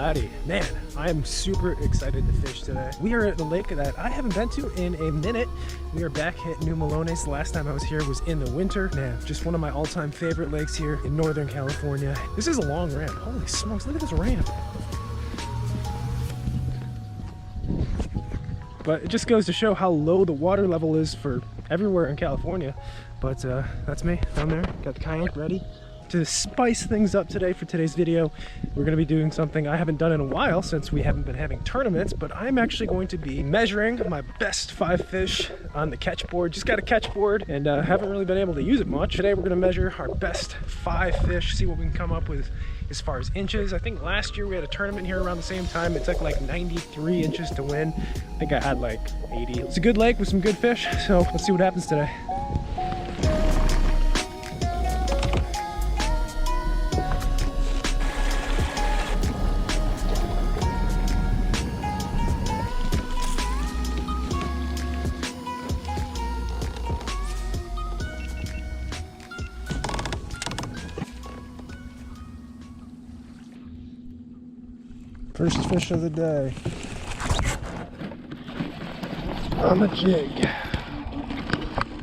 howdy. Man, I am super excited to fish today. We are at the lake that I haven't been to in a minute. We are back at New Melones. The last time I was here was in the winter. Man, just one of my all-time favorite lakes here in Northern California. This is a long ramp. Holy smokes, look at this ramp. But it just goes to show how low the water level is for everywhere in California. But that's me down there. Got the kayak ready. To spice things up today for today's video, we're going to be doing something I haven't done in a while since we haven't been having tournaments, but I'm actually going to be measuring my best 5 fish on the catch board. Just got a catch board and haven't really been able to use it much. Today we're going to measure our best 5 fish, see what we can come up with as far as inches. I think last year we had a tournament here around the same time. It took like 93 inches to win. I think I had like 80. It's a good lake with some good fish, so let's see what happens today. First fish of the day on the jig.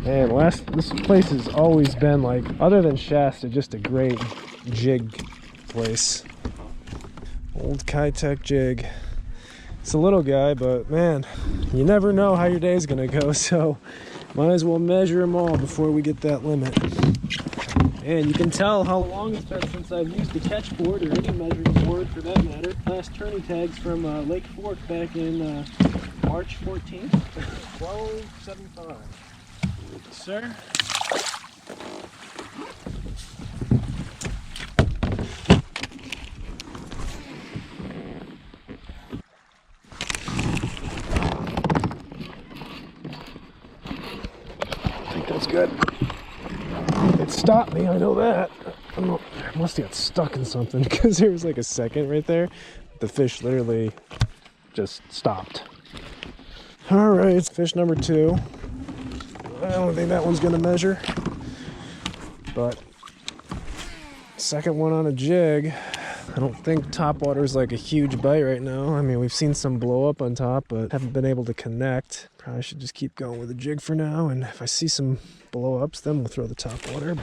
Man, this place has always been like, other than Shasta, just a great jig place. Old KAYAK jig. It's a little guy, but man, you never know how your day's gonna go, so might as well measure them all before we get that limit. And you can tell how long it's been since I've used the catch board or any measuring board for that matter. Last turning tags from Lake Fork back in March 14th, 1275. Sir? I think that's good. It stopped me, I know that. I must have got stuck in something because there was like a second right there. The fish literally just stopped. All right, fish number 2. I don't think that one's gonna measure, but second one on a jig. I don't think Topwater is like a huge bite right now. I mean, we've seen some blow up on top, but haven't been able to connect. Probably should just keep going with the jig for now, and if I see some blow ups, then we'll throw the Topwater.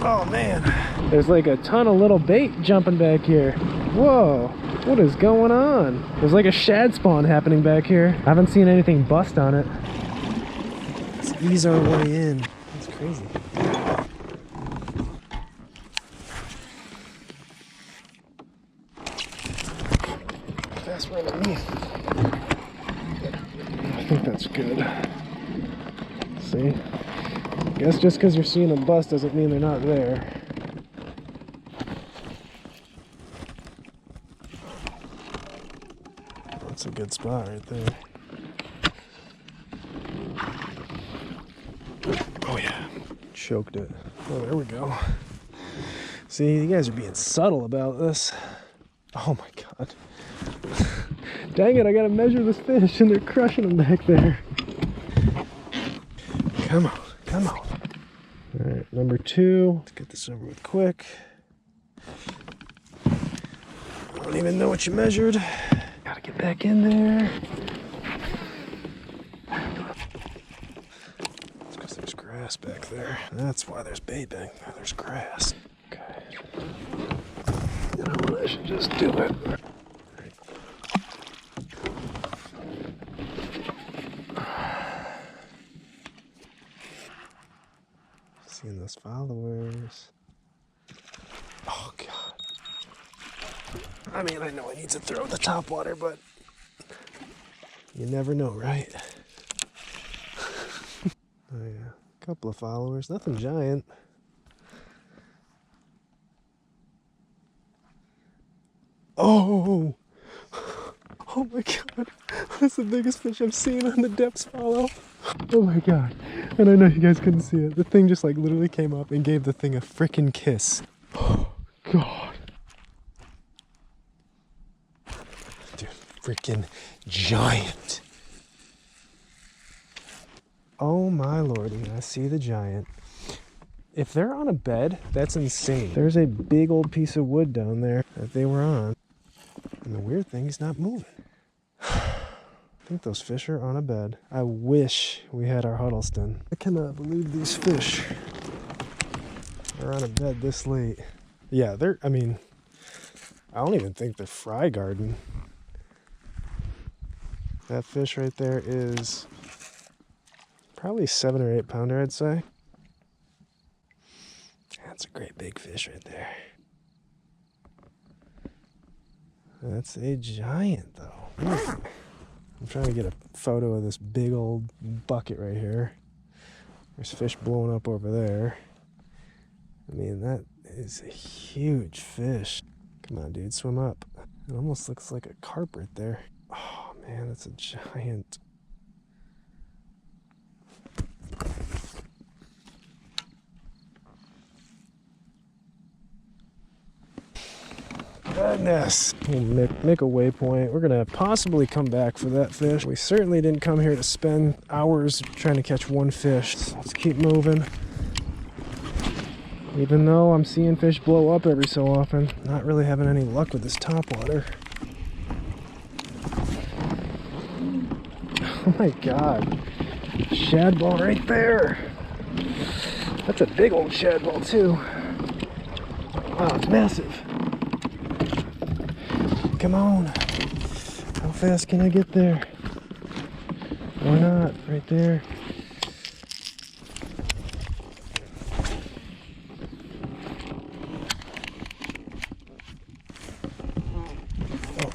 Oh man, there's like a ton of little bait jumping back here. Whoa, what is going on? There's like a shad spawn happening back here. I haven't seen anything bust on it. Let's ease our way in. That's crazy. Fast right underneath. I think that's good. See? I guess just because you're seeing them bust doesn't mean they're not there. That's a good spot right there. Oh yeah, choked it. Oh, there we go. See, you guys are being subtle about this. Oh my god. Dang it, I gotta measure this fish and they're crushing them back there. Come on, come on. All right, number 2. Let's get this over with quick. I don't even know what you measured. Gotta get back in there. It's because there's grass back there. That's why there's bait back there. There's grass. Okay. You know what? I should just do it. Seeing those followers. Oh god. I mean, I know I need to throw the Topwater, but you never know, right? Oh yeah, a couple of followers, nothing giant. Oh! Oh my god, that's the biggest fish I've seen on the depths follow. Oh my god, and I know you guys couldn't see it. The thing just like literally came up and gave the thing a frickin' kiss. Oh god. Dude, frickin' giant. Oh my lordy, I see the giant. If they're on a bed, that's insane. There's a big old piece of wood down there that they were on. And the weird thing, he's not moving. I think those fish are on a bed. I wish we had our Huddleston. I cannot believe these fish are on a bed this late. Yeah, I don't even think they're fry garden. That fish right there is probably 7 or 8 pounder, I'd say. That's a great big fish right there. That's a giant, though. I'm trying to get a photo of this big old bucket right here. There's fish blowing up over there. I mean, that is a huge fish. Come on, dude, swim up. It almost looks like a carp right there. Oh, man, that's a giant. Goodness. We'll make a waypoint. We're going to possibly come back for that fish. We certainly didn't come here to spend hours trying to catch one fish. So let's keep moving. Even though I'm seeing fish blow up every so often, not really having any luck with this topwater. Oh my god. Shad ball right there. That's a big old shad ball too. Wow, it's massive. Come on. How fast can I get there? Why not? Right there. Oh.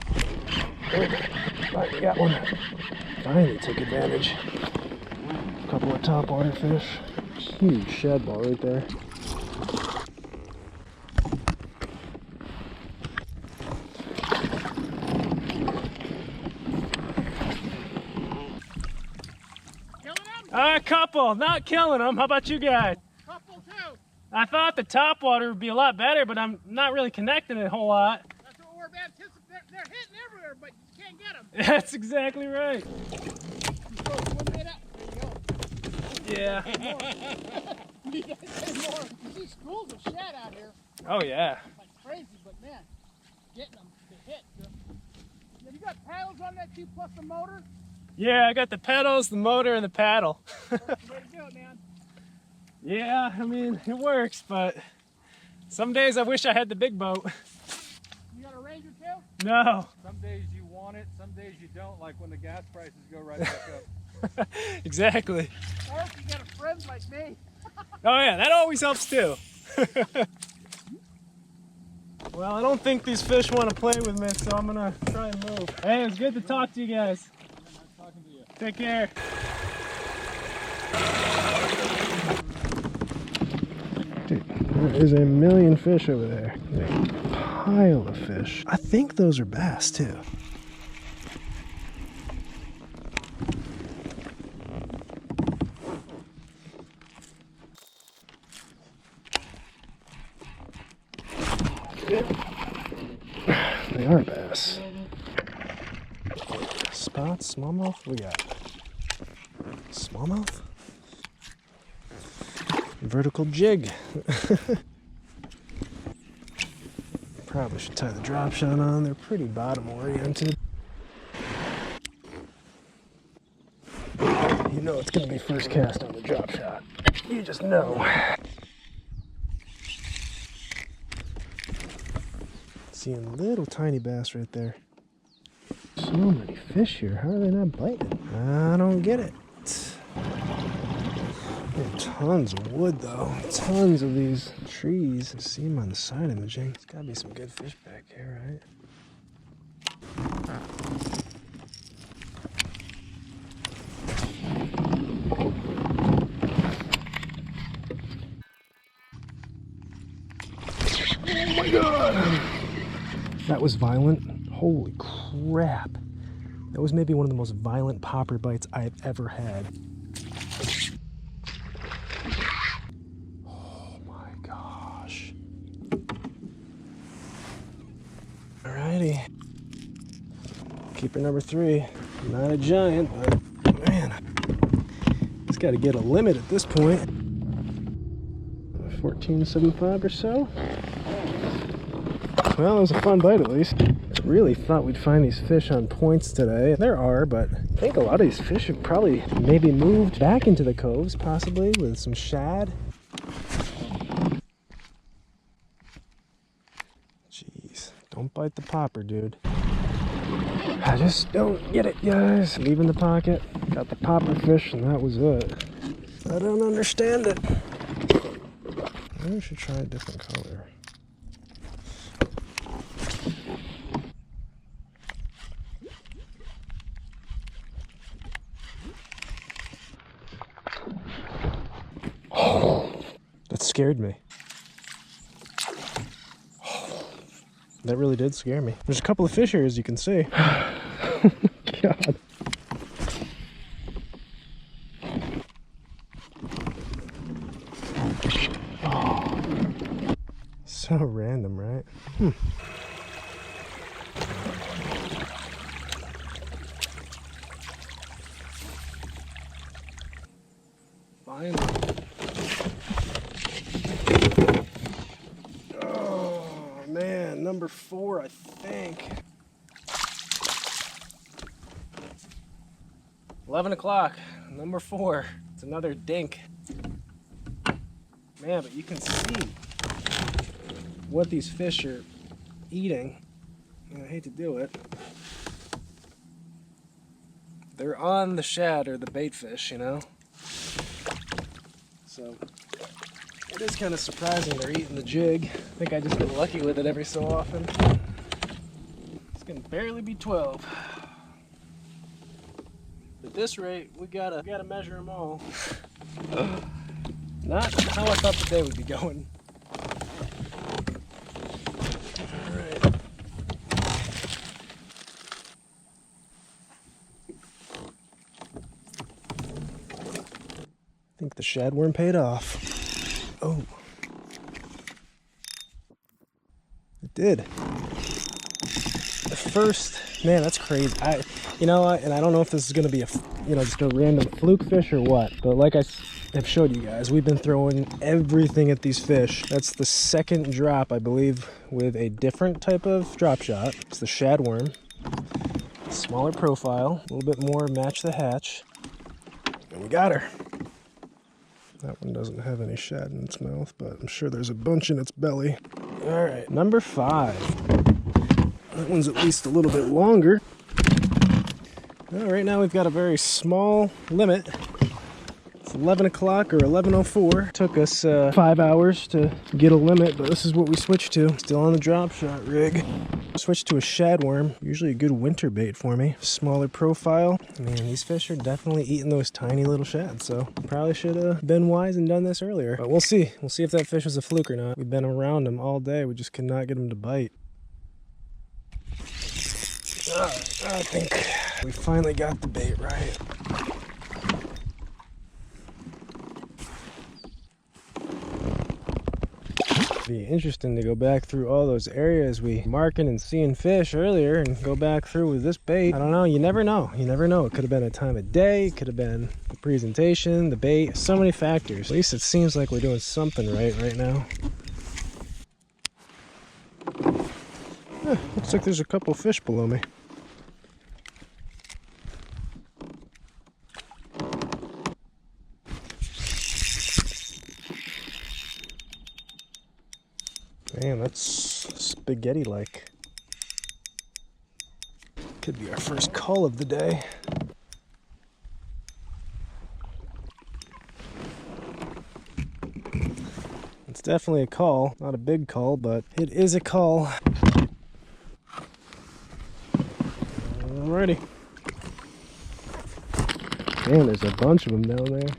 Right, we got one. Finally took advantage. A couple of topwater fish. Huge shad ball right there. A couple, not killing them. How about you guys? Couple too. I thought the topwater would be a lot better, but I'm not really connecting it a whole lot. That's what we're anticipating. They're hitting everywhere, but you can't get them. That's exactly right. Just go swim it up. There you go. Yeah. You gotta get more. You see schools of shad out here. Oh yeah. Like crazy, but man, getting them to hit. Have you got paddles on that too, plus the motor? Yeah, I got the pedals, the motor, and the paddle. That's the way to do it, man. Yeah, I mean, it works, but some days I wish I had the big boat. You got a Ranger too? No. Some days you want it, some days you don't, like when the gas prices go right back up. Exactly. Or if you got a friend like me. Oh yeah, that always helps too. Well, I don't think these fish want to play with me, so I'm going to try and move. Hey, it was good to talk to you guys. Take care. Dude, there is a million fish over there. A pile of fish. I think those are bass too. They are bass. Spots, smallmouth, we got smallmouth, vertical jig. Probably should tie the drop shot on. They're pretty bottom oriented. You know it's gonna be first cast on the drop shot. You just know. Seeing little tiny bass right there. So many fish here. How are they not biting? I don't get it. There are tons of wood though. Tons of these trees. I see them on the side imaging. There's gotta be some good fish back here, right? Oh my god! That was violent. Holy crap. That was maybe one of the most violent popper bites I've ever had. Oh my gosh. Alrighty. Keeper number 3. Not a giant, but man, it's got to get a limit at this point. 14.75 or so. Well, it was a fun bite at least. Really thought we'd find these fish on points today. There are, but I think a lot of these fish have probably maybe moved back into the coves, possibly with some shad. Jeez, don't bite the popper, dude. I just don't get it, guys. Leave in the pocket, got the popper fish, and that was it. I don't understand it. Maybe we should try a different color. That scared me. That really did scare me. There's a couple of fish here, as you can see. God. Oh. So random, right? Finally. Man, number 4, I think. 11 o'clock, number 4. It's another dink. Man, but you can see what these fish are eating. And I hate to do it. They're on the shad or the bait fish, you know? So it is kind of surprising they're eating the jig. I think I just get lucky with it every so often. It's gonna barely be 12. At this rate, we gotta measure them all. Not how I thought the day would be going. All right. I think the shadworm paid off. Oh, it did. The first, man, that's crazy. You know what? And I don't know if this is going to be just a random fluke fish or what. But like I have showed you guys, we've been throwing everything at these fish. That's the second drop, I believe, with a different type of drop shot. It's the shadworm. Smaller profile, a little bit more match the hatch. And we got her. That one doesn't have any shad in its mouth, but I'm sure there's a bunch in its belly. All right, number 5. That one's at least a little bit longer. Well, right now we've got a very small limit. It's 11 o'clock or 11:04. Took us 5 hours to get a limit, but this is what we switched to. Still on the drop shot rig. Switched to a shadworm, usually a good winter bait for me. Smaller profile. Man, these fish are definitely eating those tiny little shads, so probably should have been wise and done this earlier. But we'll see. We'll see if that fish was a fluke or not. We've been around them all day. We just could not get them to bite. I think we finally got the bait right. Be interesting to go back through all those areas we marking and seeing fish earlier and go back through with this bait. I don't know, you never know. You never know. It could have been a time of day, it could have been the presentation, the bait, so many factors. At least it seems like we're doing something right now. Looks like there's a couple fish below me. Man, that's spaghetti-like. Could be our first call of the day. It's definitely a call. Not a big call, but it is a call. Alrighty. Man, there's a bunch of them down there.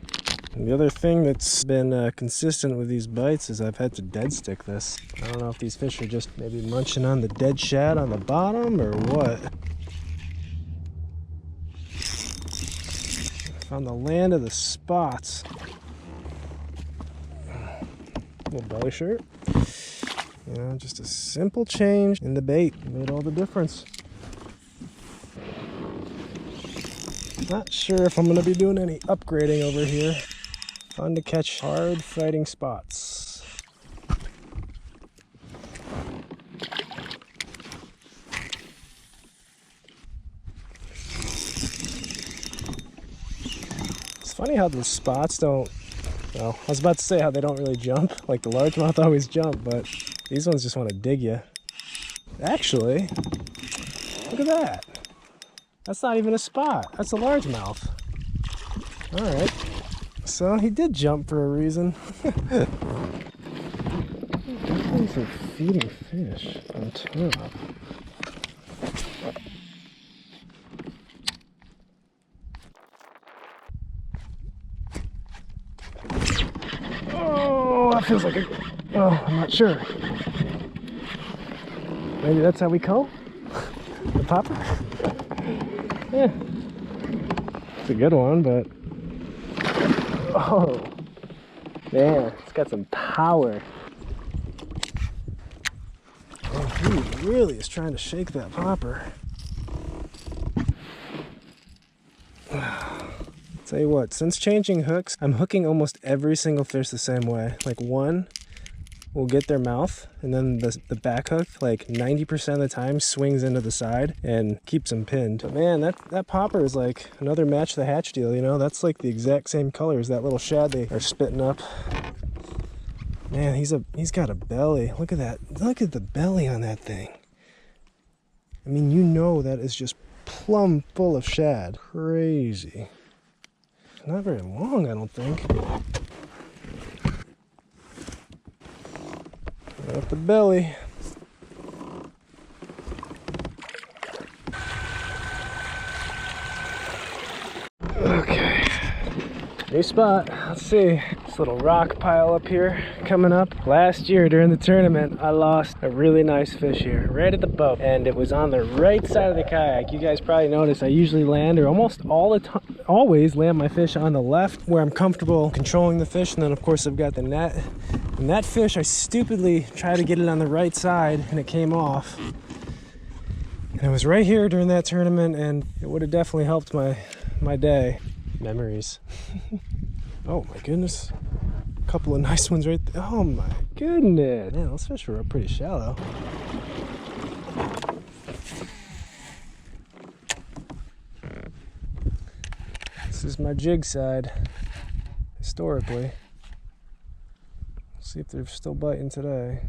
And the other thing that's been consistent with these bites is I've had to dead stick this. I don't know if these fish are just maybe munching on the dead shad on the bottom or what. Found the land of the spots. Little belly shirt. You know, just a simple change in the bait made all the difference. Not sure if I'm going to be doing any upgrading over here. Fun to catch hard fighting spots. funny how the spots don't, well, I was about to say how they don't really jump. Like the largemouth always jump, but these ones just want to dig you. Actually, look at that. That's not even a spot. That's a largemouth. All right. So he did jump for a reason. These are feeding fish on top. Oh, that feels like a... Oh, I'm not sure. Maybe that's how we call the popper? Yeah. It's a good one, but... Oh, man, it's got some power. Oh, he really is trying to shake that popper. Tell you what, since changing hooks, I'm hooking almost every single fish the same way. Like one will get their mouth, and then the back hook, like 90% of the time, swings into the side and keeps them pinned. But man, that popper is like another match the hatch deal, you know? That's like the exact same color as that little shad they are spitting up. Man, he's got a belly. Look at that. Look at the belly on that thing. I mean, you know that is just plumb full of shad. Crazy. Not very long, I don't think. Right up the belly. Okay. New spot. Let's see. This little rock pile up here coming up. Last year during the tournament, I lost a really nice fish here, right at the boat. And it was on the right side of the kayak. You guys probably noticed I usually land, or almost all the time, always land my fish on the left where I'm comfortable controlling the fish. And then of course I've got the net. And that fish, I stupidly tried to get it on the right side and it came off. And it was right here during that tournament, and it would have definitely helped my day. Memories. Oh my goodness. A couple of nice ones right there. Oh my goodness. Man, those fish were up pretty shallow. This is my jig side, historically. See if they're still biting today.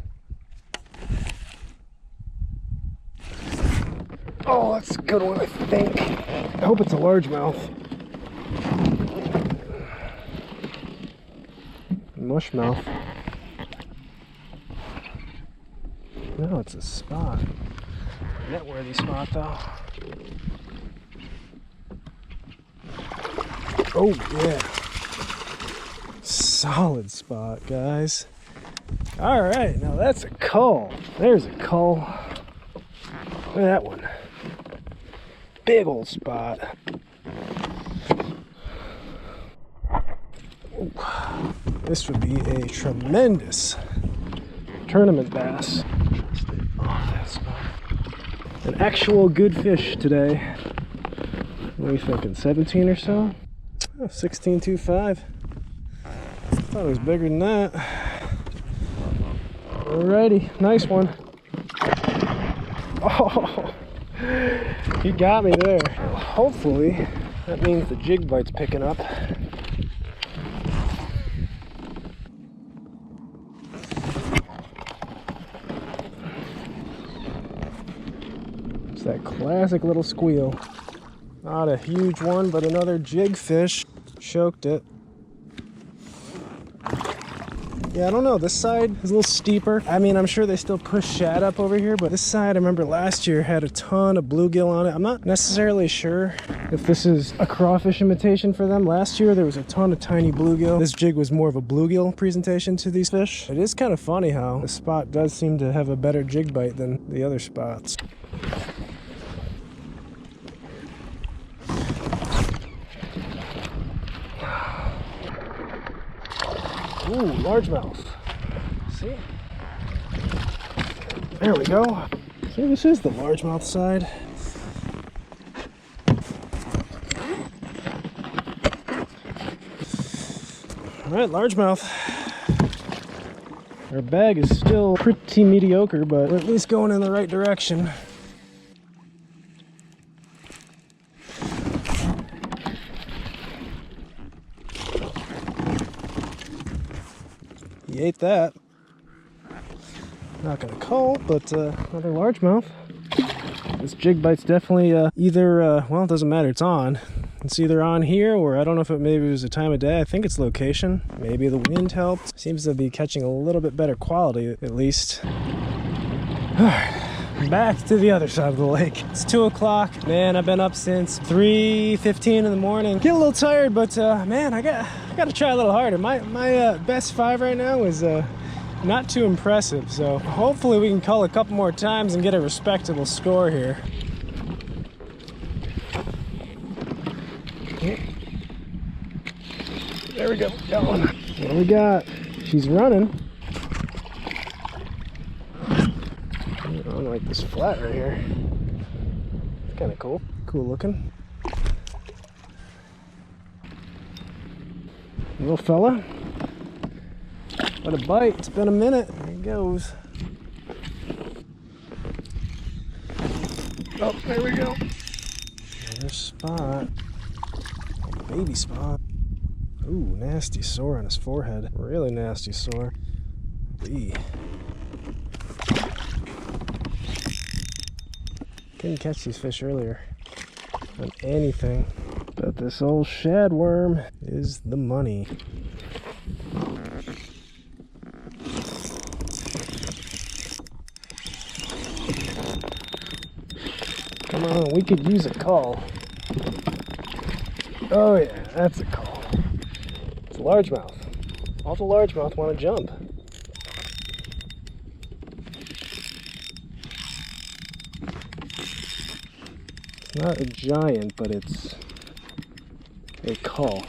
Oh, that's a good one, I think. I hope it's a largemouth. Mushmouth. No, it's a spot. Net-worthy spot, though. Oh, yeah. Solid spot, guys. All right, now that's a cull. There's a cull. Look at that one. Big old spot. Ooh. This would be a tremendous tournament bass. Stay off that spot. An actual good fish today. What are we thinking, 17 or so? Oh, 16.25. I thought it was bigger than that. Alrighty, nice one. Oh, he got me there. Hopefully, that means the jig bite's picking up. It's that classic little squeal. Not a huge one, but another jig fish. Choked it. Yeah, I don't know. This side is a little steeper. I mean, I'm sure they still push shad up over here, but this side, I remember last year had a ton of bluegill on it. I'm not necessarily sure if this is a crawfish imitation for them. Last year, there was a ton of tiny bluegill. This jig was more of a bluegill presentation to these fish. It is kind of funny how the spot does seem to have a better jig bite than the other spots. Ooh, largemouth. See? There we go. See, this is the largemouth side. All right, largemouth. Our bag is still pretty mediocre, but we're at least going in the right direction. He ate that. Not gonna call, but another largemouth. This jig bite's definitely either, well, it doesn't matter, it's on. It's either on here, or I don't know if maybe it was the time of day. I think it's location. Maybe the wind helped. Seems to be catching a little bit better quality, at least. Alright, back to the other side of the lake. It's 2 o'clock. Man, I've been up since 3:15 in the morning. Get a little tired, but man, I gotta try a little harder. My best 5 right now is not too impressive, so hopefully we can call a couple more times and get a respectable score here. There we go. Got one. What do we got? She's running. I like this flat right here. It's kind of cool. Cool looking. Little fella. What a bite. It's been a minute. There he goes. Oh, there we go. Another spot. Baby spot. Ooh, nasty sore on his forehead. Really nasty sore. Eee. Couldn't catch these fish earlier on anything. But this old shad worm is the money. Come on, we could use a call. Oh yeah, that's a call. It's a largemouth. All the largemouth want to jump. It's not a giant, but it's a call.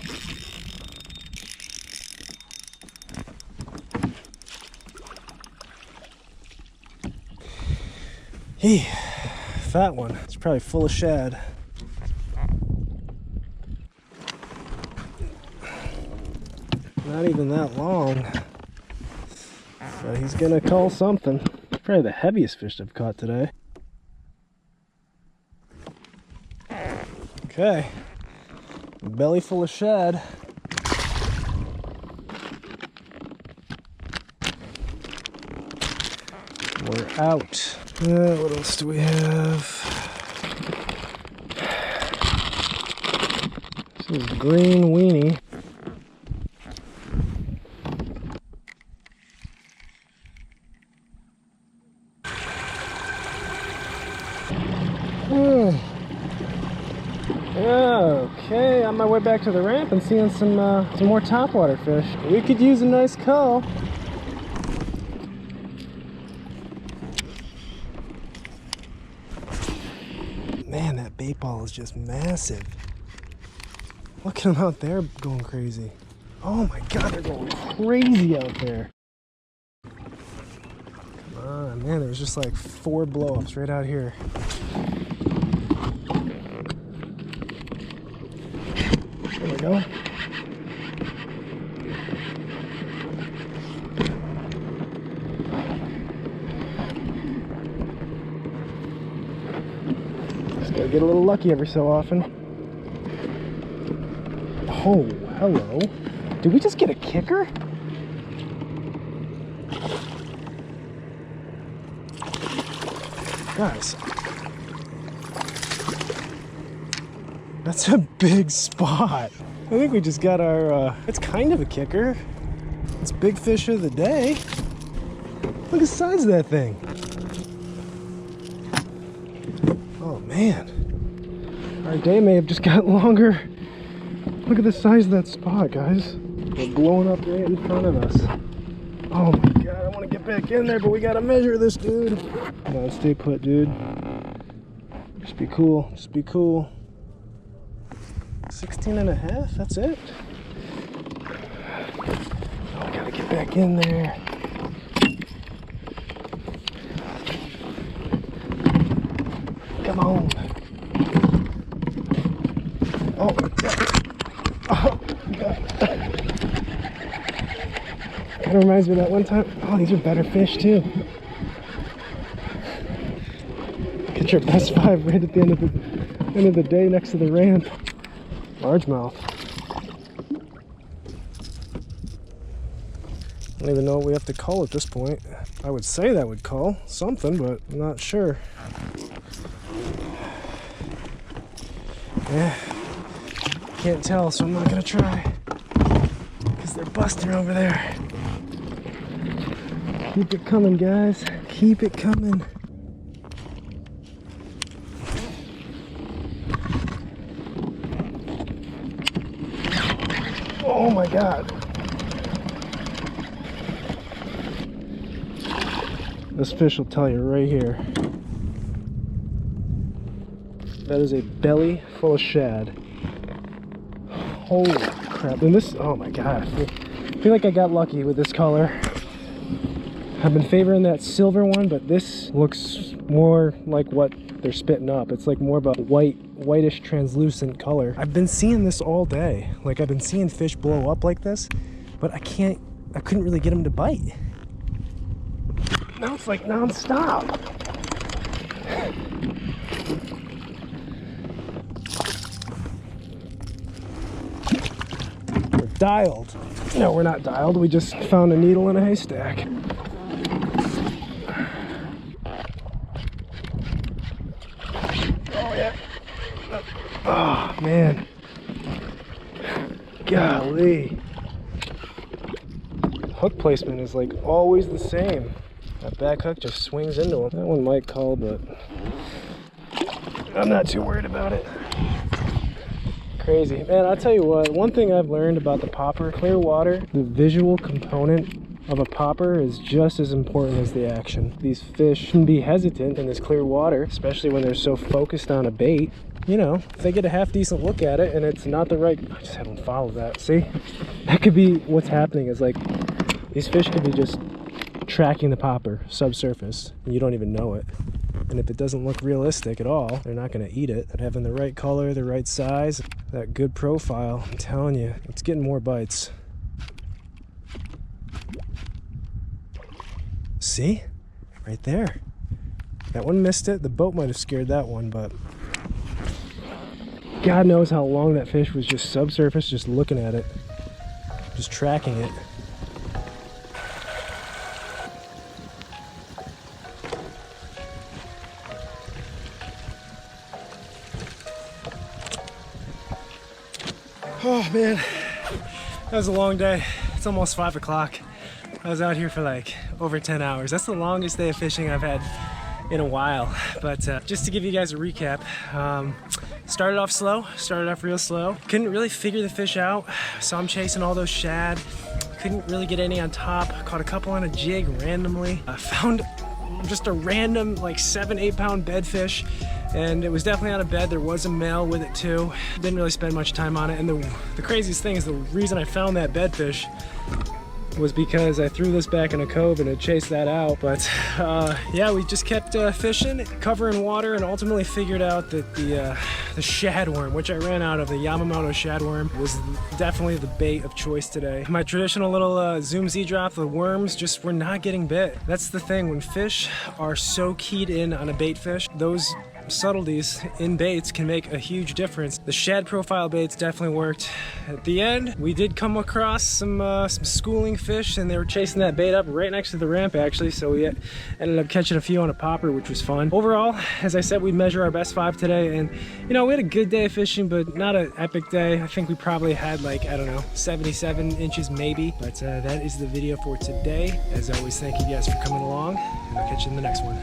Fat one. It's probably full of shad. Not even that long, but he's gonna call something. Probably the heaviest fish I've caught today. Okay, belly full of shad. We're out. What else do we have? This is green weenie. Okay, on my way back to the ramp and seeing some more topwater fish. We could use a nice call. Man, that bait ball is just massive. Look at them out there going crazy. Oh my god, they're going crazy out there. Come on, man, there was just like 4 blow-ups right out here. There we go. Just gotta get a little lucky every so often. Oh, hello. Did we just get a kicker? Guys. That's a big spot. I think we just got our, it's kind of a kicker. It's big fish of the day. Look at the size of that thing. Oh man. Our day may have just got longer. Look at the size of that spot, guys. We're blowing up right in front of us. Oh my god, I want to get back in there, but we gotta measure this, dude. Come on, stay put, dude. Just be cool, just be cool. 16.5, that's it. Oh, we gotta get back in there. Come on. Oh, god. Oh, god. Kind of reminds me of that one time. Oh, these are better fish too. Get your best 5 right at the end of the day next to the ramp. Largemouth. I don't even know what we have to cull at this point. I would say that would cull something, but I'm not sure. Yeah, can't tell, so I'm not gonna try. Because they're busting over there. Keep it coming, guys. Keep it coming. Oh my God. This fish will tell you right here. That is a belly full of shad. Holy crap. And this, oh my God. I feel like I got lucky with this color. I've been favoring that silver one, but this looks more like what they're spitting up. It's like more of a whitish translucent color. I've been seeing this all day. Like, I've been seeing fish blow up like this, but I couldn't really get them to bite. Now it's like non-stop. We're dialed. No, we're not dialed. We just found a needle in a haystack. Oh, yeah. Oh, man. Golly. Hook placement is like always the same. That back hook just swings into him. That one might call, but I'm not too worried about it. Crazy. Man, I'll tell you what, one thing I've learned about the popper, clear water, the visual component of a popper is just as important as the action. These fish can be hesitant in this clear water, especially when they're so focused on a bait. You know, if they get a half decent look at it and it's not the right, I just had one follow that, see? That could be what's happening, is like, these fish could be just tracking the popper subsurface and you don't even know it. And if it doesn't look realistic at all, they're not going to eat it. But having the right color, the right size, that good profile, I'm telling you, it's getting more bites. See? Right there. That one missed it. The boat might have scared that one, but God knows how long that fish was just subsurface, just looking at it, just tracking it. Oh man, that was a long day. It's almost 5 o'clock. I was out here for like over 10 hours. That's the longest day of fishing I've had in a while. But just to give you guys a recap, started off slow, started off real slow. Couldn't really figure the fish out, so I'm chasing all those shad. Couldn't really get any on top. Caught a couple on a jig randomly. I found just a random like 7-8 pound bedfish. And it was definitely on a bed. There was a male with it too. Didn't really spend much time on it. And the craziest thing is the reason I found that bedfish was because I threw this back in a cove and it chased that out. But yeah, we just kept fishing, covering water, and ultimately figured out that the shadworm, which I ran out of, the Yamamoto shadworm, was definitely the bait of choice today. My traditional little Zoom Z drop, the worms just were not getting bit. That's the thing, when fish are so keyed in on a bait fish, those subtleties in baits can make a huge difference. The shad profile baits definitely worked. At the end, we did come across some schooling fish, and they were chasing that bait up right next to the ramp actually, so we ended up catching a few on a popper, which was fun. Overall, as I said, we'd measure our best 5 today, and you know, we had a good day of fishing, but not an epic day. I think we probably had like, I don't know, 77 inches maybe, but that is the video for today. As always, thank you guys for coming along, and I'll catch you in the next one.